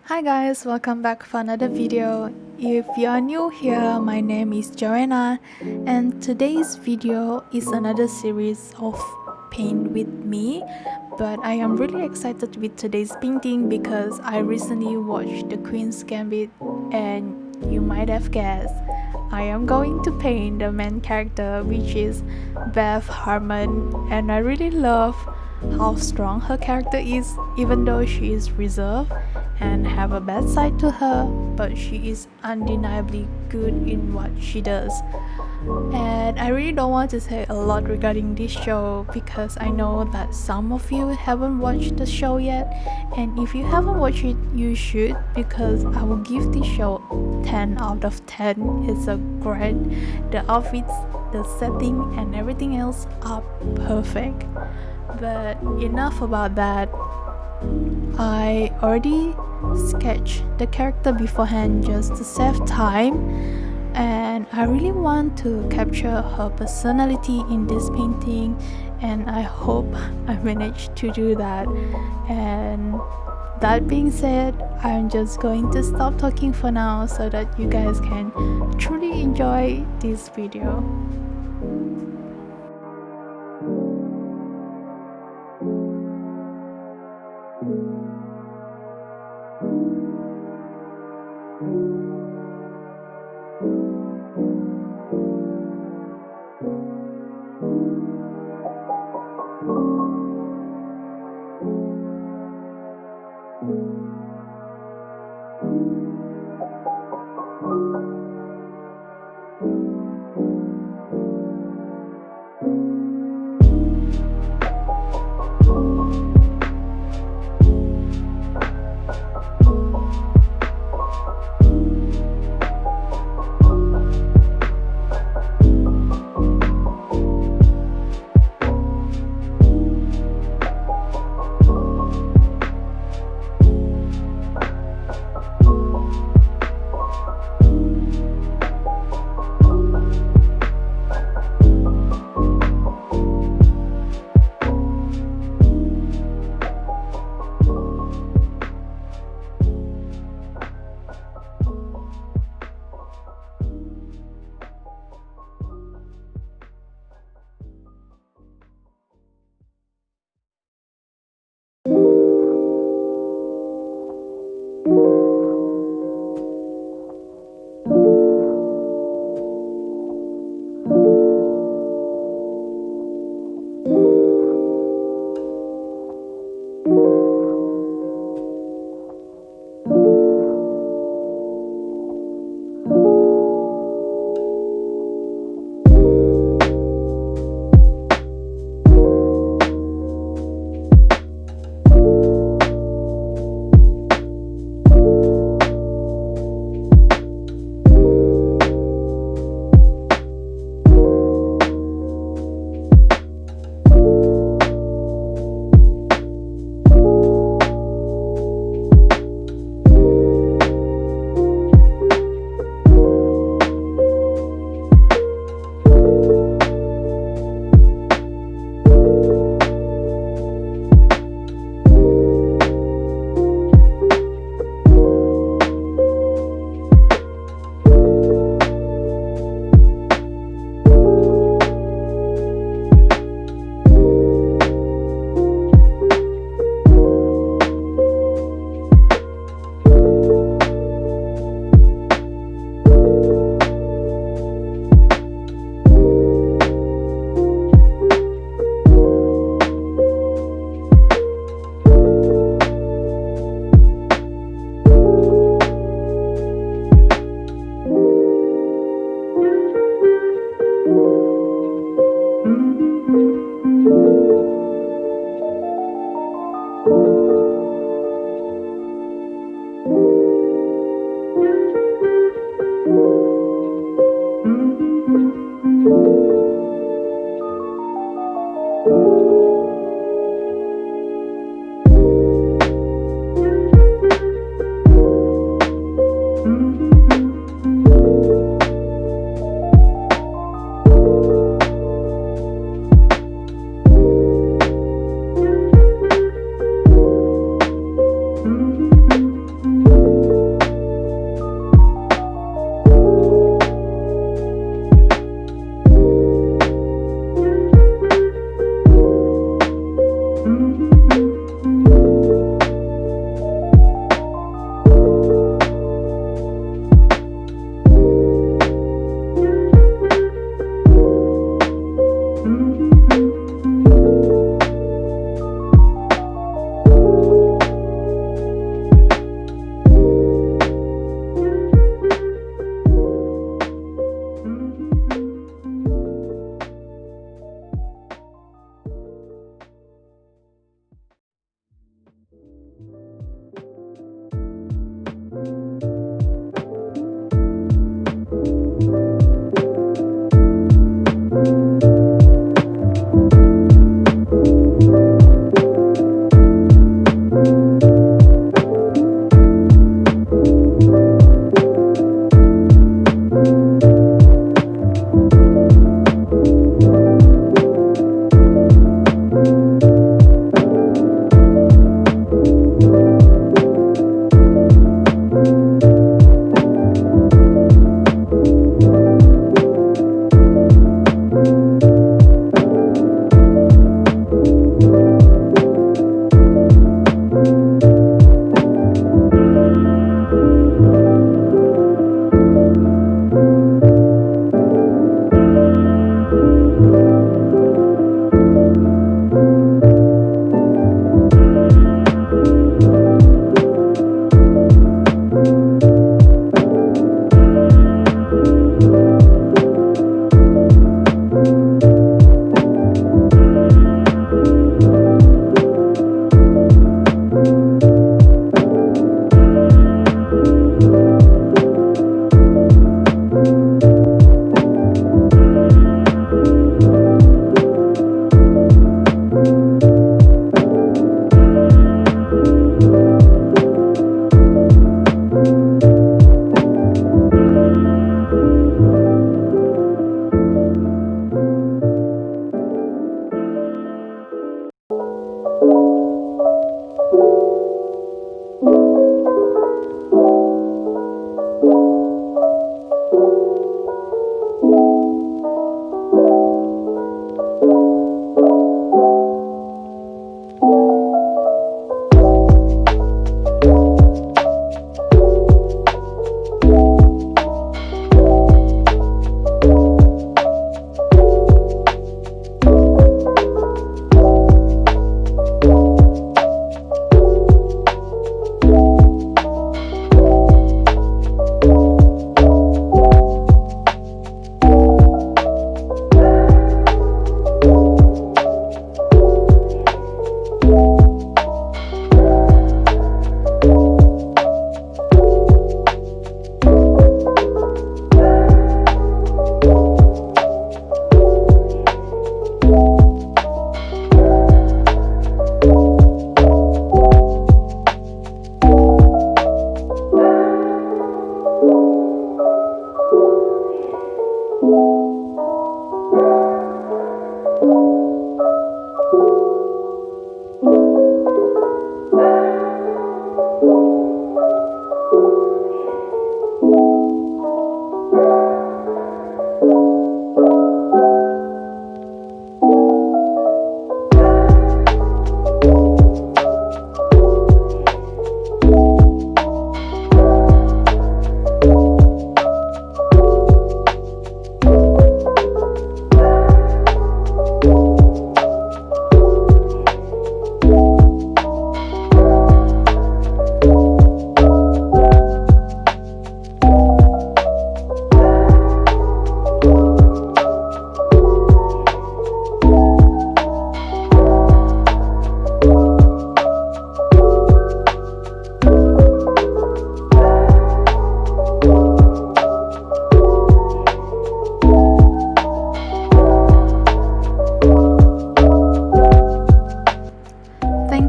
Hi guys, welcome back for another video. If you're new here, my name is Joenna and today's video is another series of paint with me, but I am really excited with today's painting because I recently watched the Queen's Gambit and you might have guessed I am going to paint the main character, which is Beth Harmon, and I really love how strong her character is even though she is reserved and have a bad side to her, but she is undeniably good in what she does. And I really don't want to say a lot regarding this show because I know that some of you haven't watched the show yet, and if you haven't watched it, you should because I will give this show 10 out of 10. It's a great, the outfits, the setting, and everything else are perfect. But enough about that. I already sketched the character beforehand just to save time, and I really want to capture her personality in this painting, and I hope I managed to do that. And that being said, I'm just going to stop talking for now so that you guys can truly enjoy this video.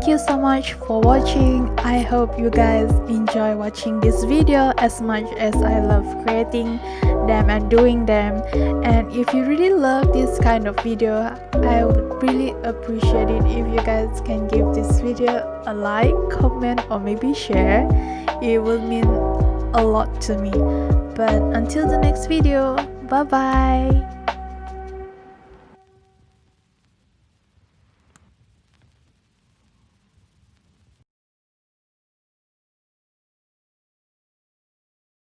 Thank you so much for watching. I hope you guys enjoy watching this video as much as I love creating them and doing them. And if you really love this kind of video, I would really appreciate it if you guys can give this video a like, comment, or maybe share. It will mean a lot to me. But until the next video, bye bye.